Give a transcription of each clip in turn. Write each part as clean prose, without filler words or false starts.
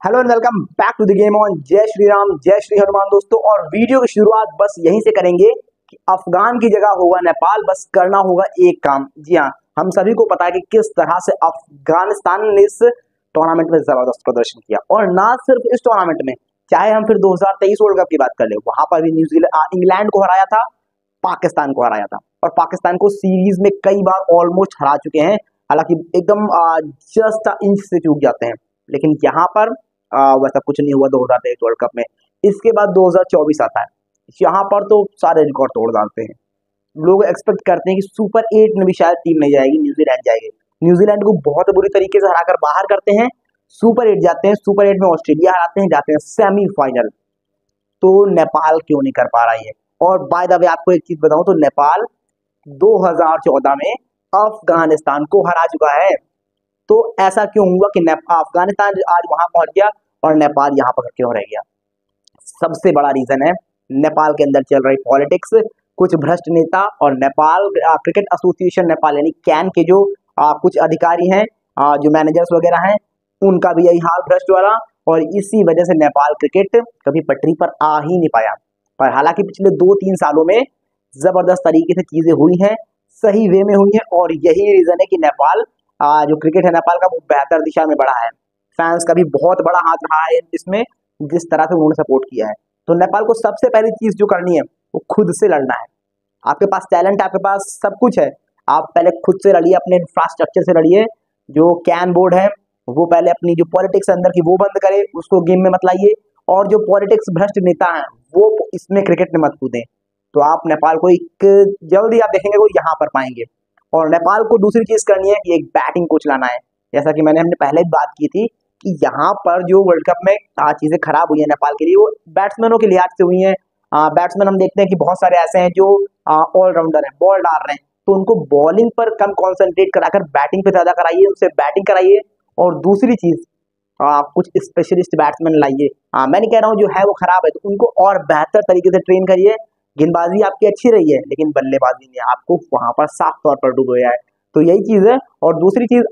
Hello and welcome back to the game on जय श्री राम जय श्री हनुमान दोस्तों। और वीडियो की शुरुआत बस यहीं से करेंगे कि अफगान की जगह होगा नेपाल, बस करना होगा एक काम। जी हाँ, हम सभी को पता है कि किस तरह से अफगानिस्तान ने इस टूर्नामेंट में जबरदस्त प्रदर्शन किया। और ना सिर्फ इस टूर्नामेंट में, चाहे हम फिर 2023 वर्ल्ड कप की बात कर ले, वहां पर भी न्यूजीलैंड इंग्लैंड को हराया था, पाकिस्तान को हराया था और पाकिस्तान को सीरीज में कई बार ऑलमोस्ट हरा चुके हैं। हालांकि एकदम जस्ट इंच से चूक जाते हैं, लेकिन यहाँ पर वैसा कुछ नहीं हुआ 2023 वर्ल्ड कप में। इसके बाद 2024 आता है, यहाँ पर तो सारे रिकॉर्ड तोड़ डालते हैं। लोग एक्सपेक्ट करते हैं कि सुपर 8 में भी शायद टीम नहीं जाएगी, न्यूजीलैंड जाएगी। न्यूजीलैंड को बहुत बुरी तरीके से हराकर बाहर करते हैं, सुपर 8 जाते हैं, सुपर 8 में ऑस्ट्रेलिया हराते हैं, जाते हैं सेमीफाइनल। तो नेपाल क्यों नहीं कर पा रहा है? और बाय द वे आपको एक चीज बताऊं तो नेपाल 2014 में अफगानिस्तान को हरा चुका है। तो ऐसा क्यों हुआ कि अफगानिस्तान आज वहां पहुंच गया और नेपाल यहाँ पर क्यों रह गया? सबसे बड़ा रीजन है नेपाल के अंदर चल रही पॉलिटिक्स, कुछ भ्रष्ट नेता और नेपाल क्रिकेट एसोसिएशन नेपाल यानी कैन के जो कुछ अधिकारी हैं, जो मैनेजर्स वगैरह हैं, उनका भी यही हाल भ्रष्ट वाला। और इसी वजह से नेपाल क्रिकेट कभी पटरी पर आ ही नहीं पाया। पर हालांकि पिछले 2-3 सालों में जबरदस्त तरीके से चीजें हुई हैं, सही वे में हुई हैं। और यही रीजन है कि नेपाल जो क्रिकेट है नेपाल का, वो बेहतर दिशा में बढ़ा है। फैंस का भी बहुत बड़ा हाथ रहा है इसमें, जिस तरह से उन्होंने सपोर्ट किया है। तो नेपाल को सबसे पहली चीज जो करनी है वो खुद से लड़ना है। आपके पास टैलेंट, आपके पास सब कुछ है, आप पहले खुद से लड़िए, अपने इंफ्रास्ट्रक्चर से लड़िए। जो कैन बोर्ड है वो पहले अपनी जो पॉलिटिक्स अंदर की वो बंद करे, उसको गेम में मत लाइए। और जो पॉलिटिक्स भ्रष्ट नेता हैं वो इसमें क्रिकेट में मत कूदें। तो आप नेपाल को एक जल्दी आप देखेंगे वो यहाँ पर पाएंगे। और नेपाल को दूसरी चीज करनी है कि एक बैटिंग कोच लाना है। जैसा कि हमने पहले भी बात की थी कि यहाँ पर जो वर्ल्ड कप में चीजें खराब हुई है नेपाल के लिए, वो बैट्समैनों के लिहाज से हुई है। बैट्समैन हम देखते हैं कि बहुत सारे ऐसे हैं जो ऑलराउंडर हैं, बॉल डाल रहे हैं, तो उनको बॉलिंग पर कम कॉन्सेंट्रेट कराकर बैटिंग पे ज्यादा कराइए, उनसे बैटिंग कराइए। और दूसरी चीज, कुछ स्पेशलिस्ट बैट्समैन लाइए। मैं नहीं कह रहा हूँ जो है वो खराब है, तो उनको और बेहतर तरीके से ट्रेन करिए। गेंदबाजी आपकी अच्छी रही है, लेकिन बल्लेबाजी ने आपको वहां पर साफ तौर पर डुबोया है। तो यही चीज है। और दूसरी चीज,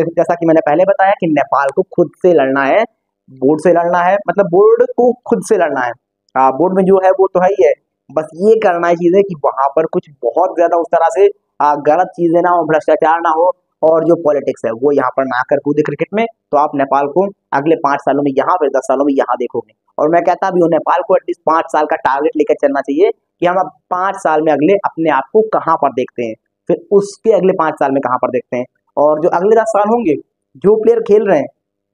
जैसा कि मैंने पहले बताया कि नेपाल को खुद से लड़ना है, बोर्ड से लड़ना है, मतलब बोर्ड को खुद से लड़ना है। बोर्ड में जो है वो तो है ही है, बस ये करना है चीजें कि वहां पर कुछ बहुत ज्यादा उस तरह से गलत चीजें ना हो, भ्रष्टाचार ना हो, और जो पॉलिटिक्स है वो यहाँ पर ना कर कूदे क्रिकेट में। तो आप नेपाल को अगले 5 सालों में यहाँ, फिर 10 सालों में यहाँ देखोगे। और मैं कहता भी हूँ नेपाल को एटलीस्ट 5 साल का टारगेट लेकर चलना चाहिए कि हम अब 5 साल में अगले अपने आप को कहाँ पर देखते हैं, फिर उसके अगले 5 साल में कहाँ पर देखते हैं। और जो अगले 10 साल होंगे, जो प्लेयर खेल रहे हैं,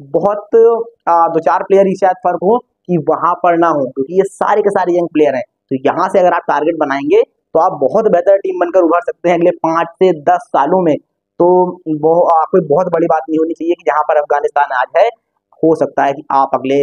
बहुत 2-4 प्लेयर ही शायद फर्क हो कि वहां पर ना हो, क्योंकि ये सारे के सारे यंग प्लेयर हैं। तो यहाँ से अगर आप टारगेट बनाएंगे तो आप बहुत बेहतर टीम बनकर उभर सकते हैं अगले 5 से 10 सालों में। तो वो कोई बहुत बड़ी बात नहीं होनी चाहिए कि जहां पर अफगानिस्तान आज है, हो सकता है कि आप अगले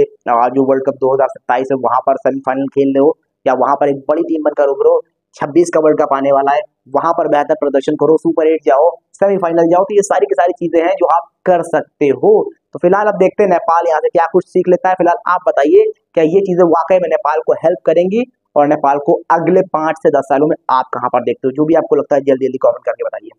जो वर्ल्ड कप 2027 है वहां पर सेमीफाइनल खेल रहे हो, या वहां पर एक बड़ी टीम बनकर उभरो। 26 का वर्ल्ड कप आने वाला है, वहां पर बेहतर प्रदर्शन करो, सुपर 8 जाओ, सेमीफाइनल जाओ। तो ये सारी की सारी चीजें हैं जो आप कर सकते हो। तो फिलहाल अब देखते हैं नेपाल यहाँ से क्या कुछ सीख लेता है। फिलहाल आप बताइए, क्या ये चीजें वाकई में नेपाल को हेल्प करेंगी, और नेपाल को अगले 5 से 10 सालों में आप कहाँ पर देखते हो? जो भी आपको लगता है जल्दी जल्दी कमेंट करके बताइए।